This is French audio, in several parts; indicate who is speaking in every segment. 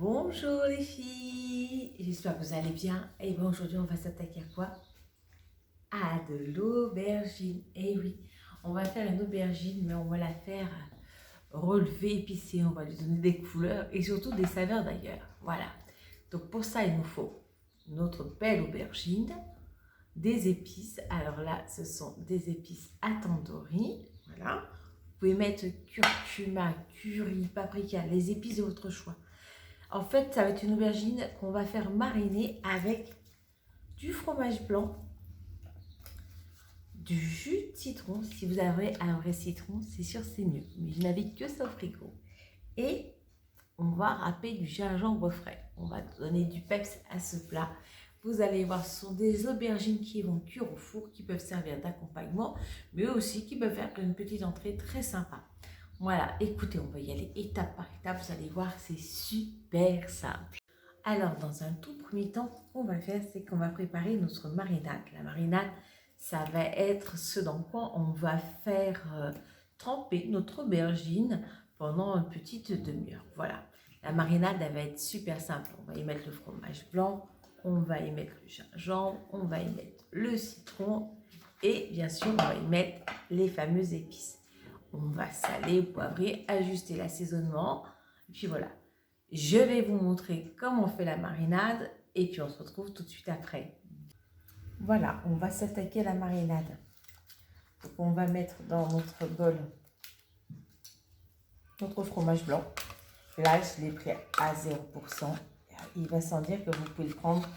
Speaker 1: Bonjour les filles, j'espère que vous allez bien. Et bon, aujourd'hui on va s'attaquer à quoi? À de l'aubergine. Et oui, on va faire une aubergine, mais on va la faire relever, épicée. On va lui donner des couleurs et surtout des saveurs d'ailleurs. Voilà. Donc pour ça, il nous faut notre belle aubergine, des épices. Alors là, ce sont des épices à tandoori. Voilà. Vous pouvez mettre curcuma, curry, paprika, les épices de votre choix. En fait, ça va être une aubergine qu'on va faire mariner avec du fromage blanc, du jus de citron. Si vous avez un vrai citron, c'est sûr c'est mieux. Mais je n'avais que ça au frigo. Et on va râper du gingembre frais. On va donner du peps à ce plat. Vous allez voir, ce sont des aubergines qui vont cuire au four, qui peuvent servir d'accompagnement, mais aussi qui peuvent faire une petite entrée très sympa. Voilà, écoutez, on va y aller étape par étape. Vous allez voir, c'est super simple. Alors, dans un tout premier temps, ce qu'on va faire, c'est qu'on va préparer notre marinade. La marinade, ça va être ce dans quoi on va faire tremper notre aubergine pendant une petite demi-heure. Voilà. La marinade, elle va être super simple. On va y mettre le fromage blanc, on va y mettre le gingembre, on va y mettre le citron et bien sûr, on va y mettre les fameuses épices. On va saler, poivrer, ajuster l'assaisonnement. Et puis voilà. Je vais vous montrer comment on fait la marinade et puis on se retrouve tout de suite après. Voilà, on va s'attaquer à la marinade. Donc on va mettre dans notre bol notre fromage blanc. Là, je l'ai pris à 0%. Il va sans dire que vous pouvez le prendre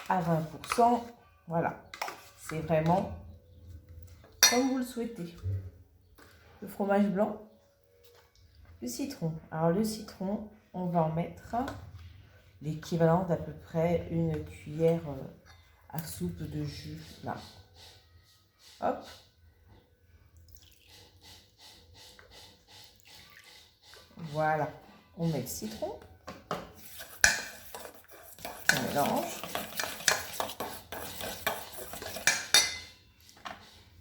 Speaker 1: à 20%. Voilà, c'est vraiment comme vous le souhaitez. Le fromage blanc, le citron. Alors le citron, on va en mettre l'équivalent d'à peu près une cuillère à soupe de jus. Là. Hop. Voilà. On met le citron. On mélange.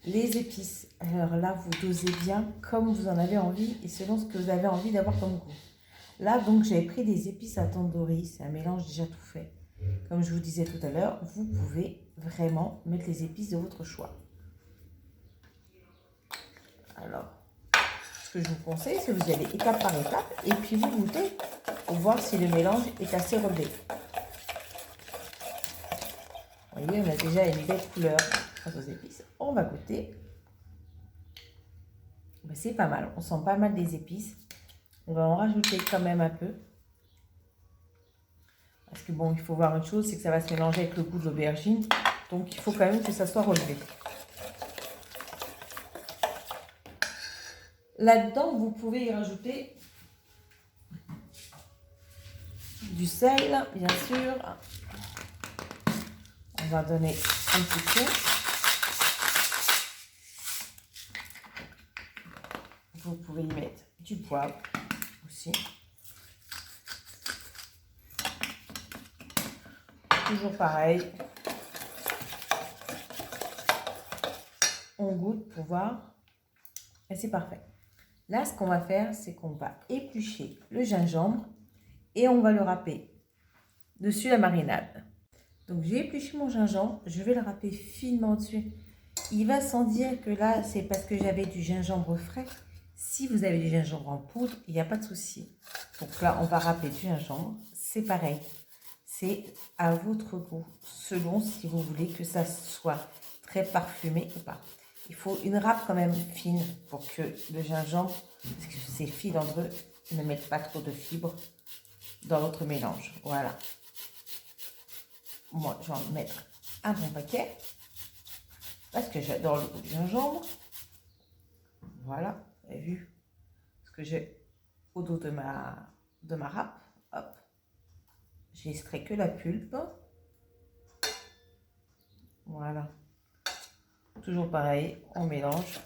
Speaker 1: Les épices. Alors là, vous dosez bien comme vous en avez envie et selon ce que vous avez envie d'avoir comme goût. Là, donc, j'avais pris des épices à tandoori. C'est un mélange déjà tout fait. Comme je vous disais tout à l'heure, vous pouvez vraiment mettre les épices de votre choix. Alors, ce que je vous conseille, c'est que vous y allez étape par étape et puis vous goûtez pour voir si le mélange est assez relevé. Vous voyez, on a déjà une belle couleur grâce aux épices. On va goûter. Ben, c'est pas mal, on sent pas mal des épices. On va en rajouter quand même un peu. Parce que bon, il faut voir une chose, c'est que ça va se mélanger avec le goût de l'aubergine. Donc, il faut quand même que ça soit relevé. Là-dedans, vous pouvez y rajouter du sel, bien sûr. On va donner un petit coup. Vous pouvez y mettre du poivre aussi. Toujours pareil. On goûte pour voir. Et c'est parfait. Là, ce qu'on va faire, c'est qu'on va éplucher le gingembre et on va le râper dessus la marinade. Donc, j'ai épluché mon gingembre. Je vais le râper finement dessus. Il va sans dire que là, c'est parce que j'avais du gingembre frais. Si vous avez du gingembre en poudre, il n'y a pas de souci. Donc là, on va râper du gingembre. C'est pareil. C'est à votre goût, selon si vous voulez que ça soit très parfumé ou pas. Il faut une râpe quand même fine pour que le gingembre, parce que c'est filandreux, ne mette pas trop de fibres dans votre mélange. Voilà. Moi, je vais en mettre un bon paquet parce que j'adore le goût du gingembre. Voilà, vous avez vu ce que j'ai au dos de ma râpe. Hop. J'ai extrait que la pulpe. Voilà. Toujours pareil, on mélange.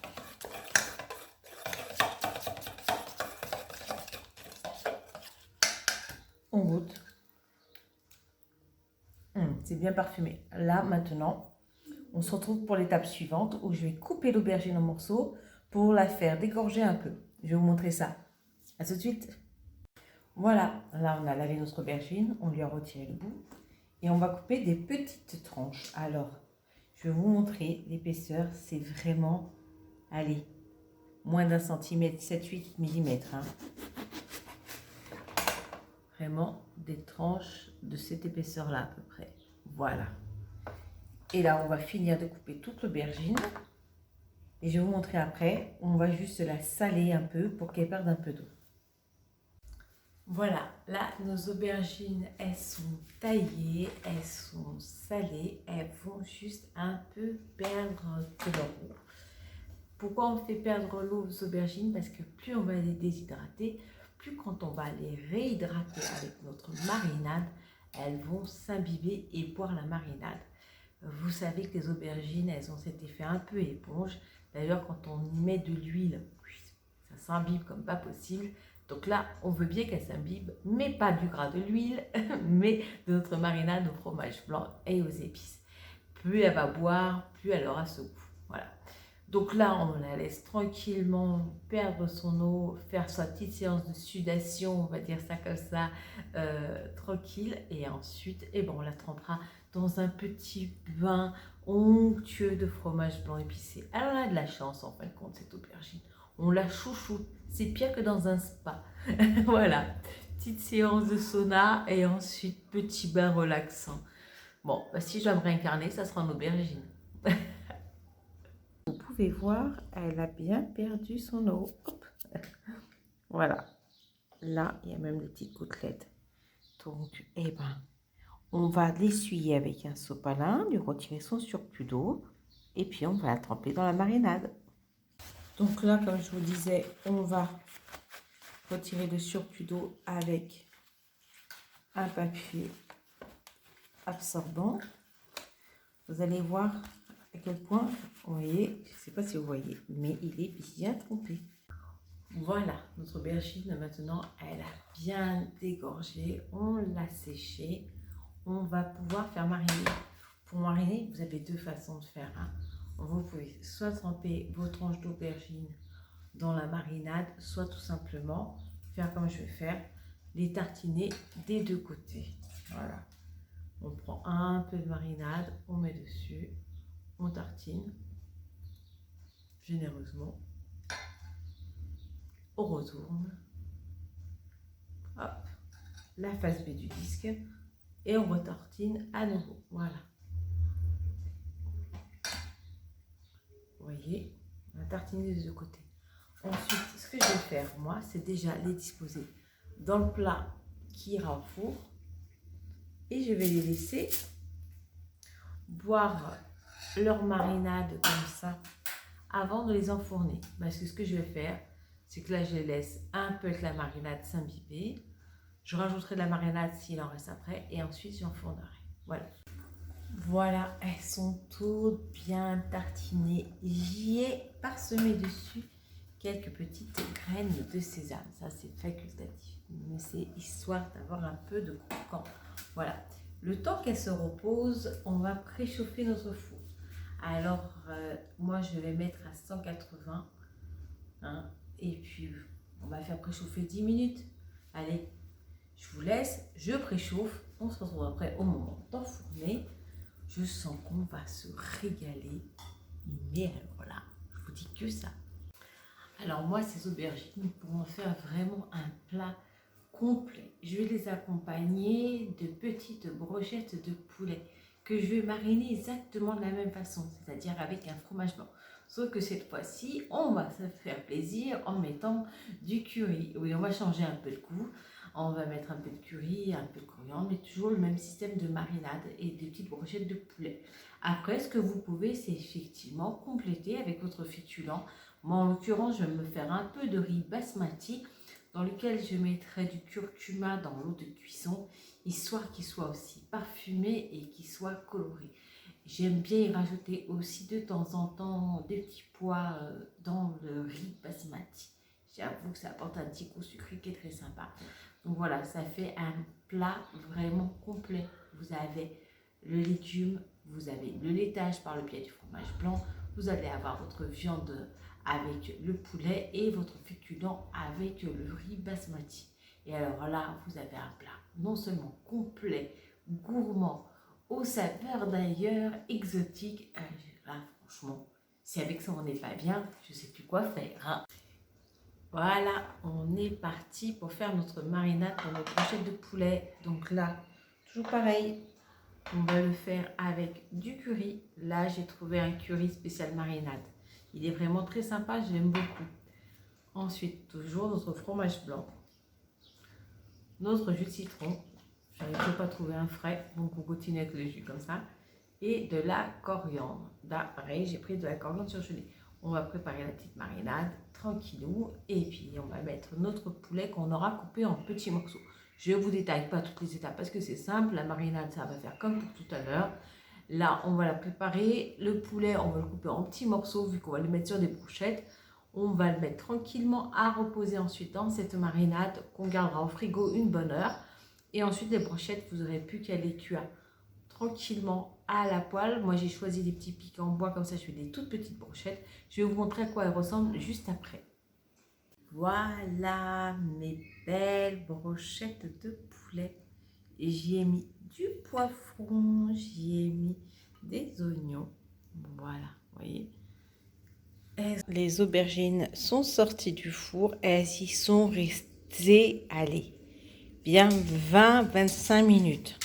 Speaker 1: On goûte. C'est bien parfumé. Là, maintenant, on se retrouve pour l'étape suivante où je vais couper l'aubergine en morceaux pour la faire dégorger un peu. Je vais vous montrer ça. À tout de suite. Voilà, là on a lavé notre aubergine, on lui a retiré le bout et on va couper des petites tranches. Alors, je vais vous montrer l'épaisseur, c'est vraiment, allez, moins d'un centimètre, 7-8 millimètres. Hein. Vraiment des tranches de cette épaisseur-là à peu près. Voilà. Et là, on va finir de couper toute l'aubergine. Et je vais vous montrer après, on va juste la saler un peu pour qu'elle perde un peu d'eau. Voilà, là, nos aubergines, elles sont taillées, elles sont salées, elles vont juste un peu perdre de leur eau. Pourquoi on fait perdre l'eau aux aubergines? Parce que plus on va les déshydrater, plus quand on va les réhydrater avec notre marinade, elles vont s'imbiber et boire la marinade. Vous savez que les aubergines, elles ont cet effet un peu éponge. D'ailleurs, quand on y met de l'huile, ça s'imbibe comme pas possible. Donc là, on veut bien qu'elle s'imbibe, mais pas du gras de l'huile, mais de notre marinade au fromage blanc et aux épices. Plus elle va boire, plus elle aura ce goût. Voilà. Donc là, on la laisse tranquillement perdre son eau, faire sa petite séance de sudation, on va dire ça comme ça, tranquille. Et ensuite, on la trempera dans un petit bain onctueux de fromage blanc épicé. Alors, on a de la chance en fin de compte, cette aubergine. On la chouchoute. C'est pire que dans un spa. Voilà. Petite séance de sauna et ensuite petit bain relaxant. Bon, si je dois me réincarner, ça sera en aubergine. Vous pouvez voir, elle a bien perdu son eau. Hop. Voilà. Là, il y a même des petites côtelettes. Donc, on va l'essuyer avec un sopalin, lui retirer son surplus d'eau. Et puis, on va la tremper dans la marinade. Donc là, comme je vous disais, on va retirer le surplus d'eau avec un papier absorbant. Vous allez voir à quel point, vous voyez, je ne sais pas si vous voyez, mais il est bien trempé. Voilà, notre aubergine maintenant, elle a bien dégorgé, on l'a séché. On va pouvoir faire mariner. Pour mariner, vous avez deux façons de faire. Hein. Vous pouvez soit tremper vos tranches d'aubergine dans la marinade, soit tout simplement faire comme je vais faire, les tartiner des deux côtés. Voilà. On prend un peu de marinade, on met dessus, on tartine généreusement. On retourne. Hop, la face B du disque et on retartine à nouveau. Voilà. Vous voyez, on a tartiné des deux côtés. Ensuite, ce que je vais faire, moi, c'est déjà les disposer dans le plat qui ira au four. Et je vais les laisser boire leur marinade comme ça avant de les enfourner. Parce que ce que je vais faire, c'est que là, je les laisse un peu avec la marinade s'imbiber. Je rajouterai de la marinade s'il en reste après. Et ensuite, j'enfournerai. Voilà. Voilà, elles sont toutes bien tartinées. J'y ai parsemé dessus quelques petites graines de sésame. Ça, c'est facultatif, mais c'est histoire d'avoir un peu de croquant. Voilà. Le temps qu'elle se repose, on va préchauffer notre four. Alors, moi, je vais mettre à 180. Hein, et puis, on va faire préchauffer 10 minutes. Allez, je vous laisse, je préchauffe. On se retrouve après au moment d'enfourner. Je sens qu'on va se régaler. Mais alors là, je vous dis que ça. Alors moi, ces aubergines, pour en faire vraiment un plat complet, je vais les accompagner de petites brochettes de poulet que je vais mariner exactement de la même façon, c'est-à-dire avec un fromage blanc. Sauf que cette fois-ci, on va se faire plaisir en mettant du curry. Oui, on va changer un peu de goût. On va mettre un peu de curry, un peu de coriandre, mais toujours le même système de marinade et des petites brochettes de poulet. Après, ce que vous pouvez, c'est effectivement compléter avec votre féculent. Moi, en l'occurrence, je vais me faire un peu de riz basmati dans lequel je mettrai du curcuma dans l'eau de cuisson, histoire qu'il soit aussi parfumé et qu'il soit coloré. J'aime bien y rajouter aussi de temps en temps des petits pois dans le riz basmati. J'avoue que ça apporte un petit goût sucré qui est très sympa. Donc voilà, ça fait un plat vraiment complet. Vous avez le légume, vous avez le laitage par le biais du fromage blanc, vous allez avoir votre viande avec le poulet et votre féculent avec le riz basmati. Et alors là, vous avez un plat non seulement complet, gourmand, aux saveurs d'ailleurs exotiques. Là, franchement, si avec ça on n'est pas bien, je ne sais plus quoi faire. Hein. Voilà, on est parti pour faire notre marinade pour notre brochette de poulet. Donc là, toujours pareil, on va le faire avec du curry. Là, j'ai trouvé un curry spécial marinade. Il est vraiment très sympa, je l'aime beaucoup. Ensuite, toujours notre fromage blanc, notre jus de citron. Je n'arrive pas à trouver un frais, donc on continue avec le jus comme ça. Et de la coriandre. Là, pareil, j'ai pris de la coriandre surgelée. On va préparer la petite marinade tranquillou. Et puis, on va mettre notre poulet qu'on aura coupé en petits morceaux. Je ne vous détaille pas toutes les étapes parce que c'est simple. La marinade, ça va faire comme pour tout à l'heure. Là, on va la préparer. Le poulet, on va le couper en petits morceaux vu qu'on va le mettre sur des brochettes. On va le mettre tranquillement à reposer ensuite dans cette marinade qu'on gardera au frigo une bonne heure. Et ensuite, les brochettes, vous n'aurez plus qu'à les cuire tranquillement à la poêle. Moi, j'ai choisi des petits pics en bois, comme ça, je fais des toutes petites brochettes. Je vais vous montrer à quoi elles ressemblent juste après. Voilà mes belles brochettes de poulet. Et j'y ai mis du poivron, j'y ai mis des oignons. Voilà, vous voyez. Les aubergines sont sorties du four et elles y sont restées, allez, bien 20-25 minutes.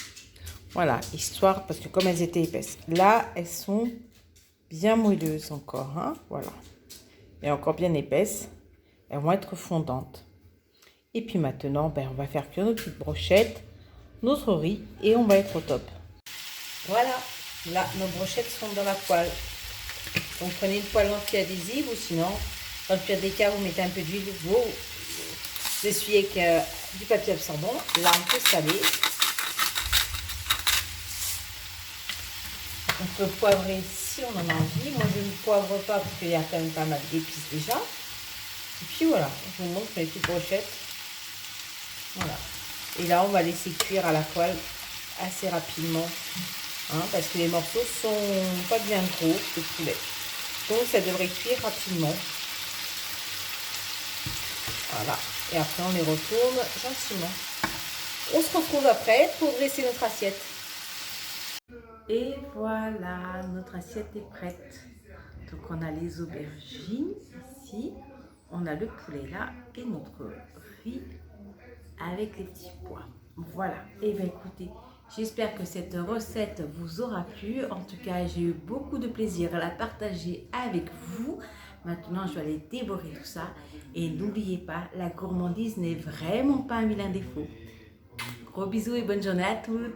Speaker 1: Voilà, histoire, parce que comme elles étaient épaisses. Là, elles sont bien moelleuses encore, hein, voilà. Et encore bien épaisses. Elles vont être fondantes. Et puis maintenant, on va faire cuire nos petites brochettes, notre riz, et on va être au top. Voilà, là, nos brochettes sont dans la poêle. Donc prenez une poêle anti-adhésive ou sinon, dans le pire des cas, vous mettez un peu d'huile, vous essuyez avec du papier absorbant. Là, on peut saler. On peut poivrer si on en a envie. Moi, je ne poivre pas parce qu'il y a quand même pas mal d'épices déjà. Et puis voilà, je vous montre les petites brochettes. Voilà. Et là, on va laisser cuire à la poêle assez rapidement. Hein, parce que les morceaux sont pas bien gros de poulet. Donc, ça devrait cuire rapidement. Voilà. Et après, on les retourne gentiment. On se retrouve après pour dresser notre assiette. Et voilà, notre assiette est prête. Donc, on a les aubergines ici. On a le poulet là et notre riz avec les petits pois. Voilà. Et bien, écoutez, j'espère que cette recette vous aura plu. En tout cas, j'ai eu beaucoup de plaisir à la partager avec vous. Maintenant, je vais aller dévorer tout ça. Et n'oubliez pas, la gourmandise n'est vraiment pas un vilain défaut. Gros bisous et bonne journée à toutes.